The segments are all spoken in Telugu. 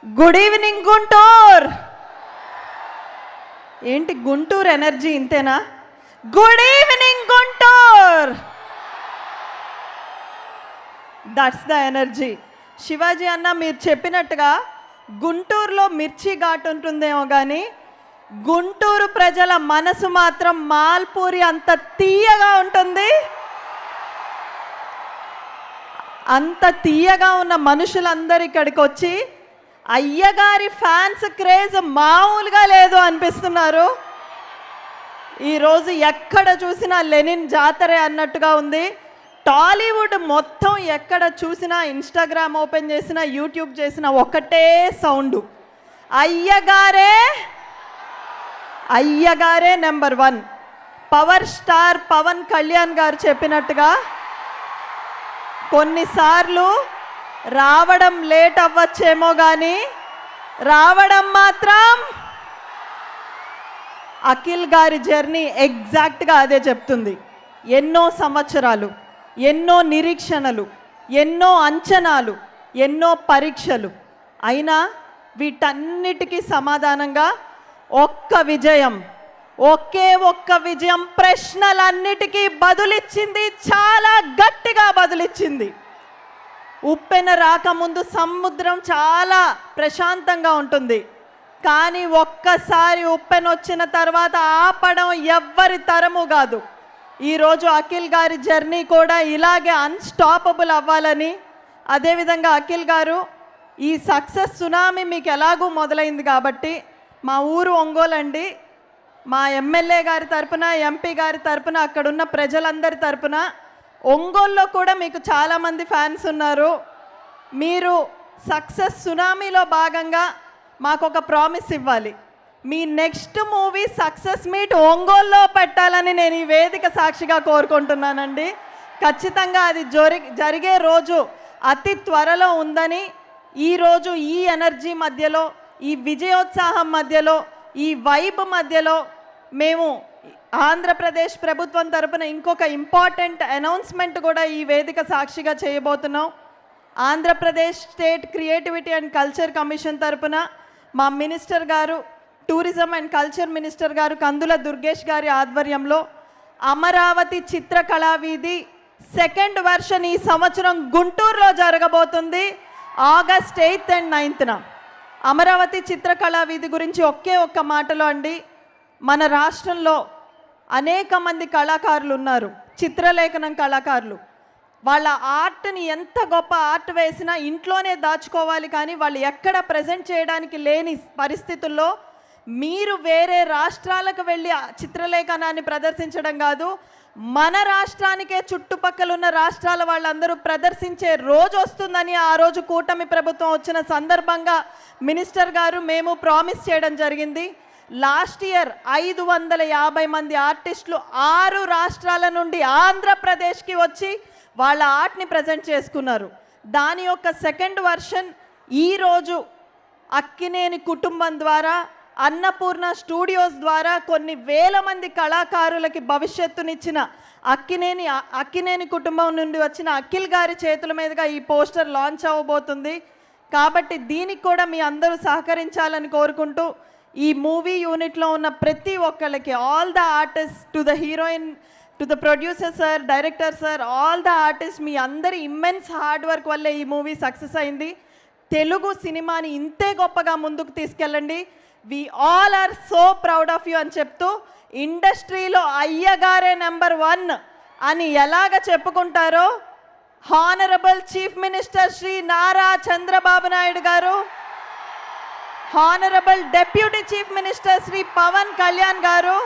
Good evening Guntur. ఏంటి గుంటూరు ఎనర్జీ ఇంతేనా? Good evening Guntur, that's the energy. Shivaji అన్న, మీరు చెప్పినట్టుగా గుంటూరులో మిర్చి ఘాటు ఉంటుందేమో కానీ గుంటూరు ప్రజల మనసు మాత్రం మాల్పూరి అంత తీయగా ఉంటుంది. అంత తీయగా ఉన్న మనుషులందరూ ఇక్కడికి వచ్చి అయ్యగారి ఫ్యాన్స్ క్రేజ్ మామూలుగా లేదు అనిపిస్తున్నారు. ఈరోజు ఎక్కడ చూసినా లెనిన్ జాతరే అన్నట్టుగా ఉంది. టాలీవుడ్ మొత్తం ఎక్కడ చూసినా, ఇన్స్టాగ్రామ్ ఓపెన్ చేసినా, యూట్యూబ్ చేసినా ఒకటే సౌండ్, అయ్యగారే అయ్యగారే number 1. Power star Pawan Kalyan గారు చెప్పినట్టుగా కొన్నిసార్లు రావడం లేట్ అవ్వచ్చేమో కానీ రావడం మాత్రం, అఖిల్ గారి జర్నీ ఎగ్జాక్ట్గా అదే చెప్తుంది. ఎన్నో సంవత్సరాలు, ఎన్నో నిరీక్షణలు, ఎన్నో అంచనాలు, ఎన్నో పరీక్షలు, అయినా వీటన్నిటికీ సమాధానంగా ఒక్క విజయం, ఒకే ఒక్క విజయం ప్రశ్నలన్నిటికీ బదులిచ్చింది. చాలా గట్టిగా బదులిచ్చింది. ఉప్పెన రాకముందు సముద్రం చాలా ప్రశాంతంగా ఉంటుంది, కానీ ఒక్కసారి ఉప్పెన వచ్చిన తర్వాత ఆపడం ఎవ్వరి తరము కాదు. ఈరోజు అఖిల్ గారి జర్నీ కూడా ఇలాగే అన్స్టాపబుల్ అవ్వాలని, అదేవిధంగా అఖిల్ గారు ఈ సక్సెస్ సునామీ మీకు ఎలాగూ మొదలైంది కాబట్టి మా ఊరు ఒంగోలు అండి, మా ఎమ్మెల్యే గారి తరపున, ఎంపీ గారి తరపున, అక్కడున్న ప్రజలందరి తరపున ఒంగోలులో కూడా మీకు చాలామంది ఫ్యాన్స్ ఉన్నారు. మీరు సక్సెస్ సునామీలో భాగంగా మాకు ఒక ప్రామిస్ ఇవ్వాలి. మీ నెక్స్ట్ మూవీ సక్సెస్ మీట్ ఒంగోలులో పెట్టాలని నేను ఈ వేదిక సాక్షిగా కోరుకుంటున్నానండి. ఖచ్చితంగా అది జరిగే రోజు అతి త్వరలో ఉందని, ఈరోజు ఈ ఎనర్జీ మధ్యలో, ఈ విజయోత్సాహం మధ్యలో, ఈ వైబ్ మధ్యలో మేము ఆంధ్రప్రదేశ్ ప్రభుత్వం తరపున ఇంకొక ఇంపార్టెంట్ అనౌన్స్మెంట్ కూడా ఈ వేదిక సాక్షిగా చేయబోతున్నాం. Andhra Pradesh state creativity and culture commission తరపున మా మినిస్టర్ గారు, టూరిజం అండ్ కల్చర్ మినిస్టర్ గారు కందుల దుర్గేష్ గారి ఆధ్వర్యంలో అమరావతి చిత్రకళా వీధి 2nd వెర్షన్ ఈ సంవత్సరం గుంటూరులో జరగబోతుంది. August 8th and 9th. Amaravati చిత్రకళా వీధి గురించి ఒకే ఒక్క మాటలో అండి, మన రాష్ట్రంలో అనేక మంది కళాకారులు ఉన్నారు, చిత్రలేఖనం కళాకారులు. వాళ్ళ ఆర్ట్ని ఎంత గొప్ప ఆర్ట్ వేసినా ఇంట్లోనే దాచుకోవాలి, కానీ వాళ్ళు ఎక్కడ ప్రజెంట్ చేయడానికి లేని పరిస్థితుల్లో మీరు వేరే రాష్ట్రాలకు వెళ్ళి చిత్రలేఖనాన్ని ప్రదర్శించడం కాదు, మన రాష్ట్రానికే చుట్టుపక్కల ఉన్న రాష్ట్రాల వాళ్ళందరూ ప్రదర్శించే రోజు వస్తుందని ఆ రోజు కూటమి ప్రభుత్వం వచ్చిన సందర్భంగా మినిస్టర్ గారు మేము ప్రామిస్ చేయడం జరిగింది. లాస్ట్ ఇయర్ 550 మంది ఆర్టిస్టులు 6 రాష్ట్రాల నుండి ఆంధ్రప్రదేశ్కి వచ్చి వాళ్ళ ఆర్ట్ని ప్రజెంట్ చేసుకున్నారు. దాని యొక్క 2nd వెర్షన్ ఈరోజు అక్కినేని కుటుంబం ద్వారా, అన్నపూర్ణ స్టూడియోస్ ద్వారా కొన్ని వేల మంది కళాకారులకి భవిష్యత్తునిచ్చిన అక్కినేని కుటుంబం నుండి వచ్చిన అఖిల్ గారి చేతుల మీదుగా ఈ పోస్టర్ లాంచ్ అవ్వబోతుంది. కాబట్టి దీనికి కూడా మీ అందరూ సహకరించాలని కోరుకుంటూ, ఈ మూవీ యూనిట్లో ఉన్న ప్రతి ఒక్కళ్ళకి, all the artist, to the heroine, to the producer sir, director sir, all the artist, మీ అందరి ఇమ్మెన్స్ హార్డ్ వర్క్ వల్లే ఈ మూవీ సక్సెస్ అయింది. తెలుగు సినిమాని ఇంతే గొప్పగా ముందుకు తీసుకెళ్ళండి. We all are so proud of you అని చెప్తూ, ఇండస్ట్రీలో అయ్యగారే నెంబర్ 1 అని ఎలాగ చెప్పుకుంటారో honourable chief minister Shri Nara Chandrababu Naidu గారు, honourable deputy chief minister Shri Pawan Kalyan గారు,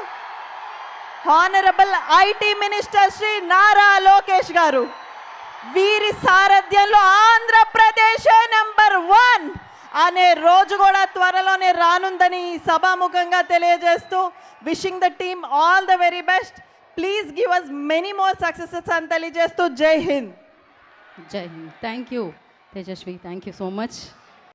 honourable IT minister Shri Nara Lokesh గారు, వీరి సారథ్యంలో ఆంధ్రప్రదేశ్ నెంబర్ 1 అనే రోజు కూడా త్వరలోనే రానుందని సభాముఖంగా తెలియజేస్తూ, wishing the team all the very best. Please give us many more successes అని తెలియజేస్తూ Jai Hind. Jai Hind. Thank you Tejaswi, thank you so much.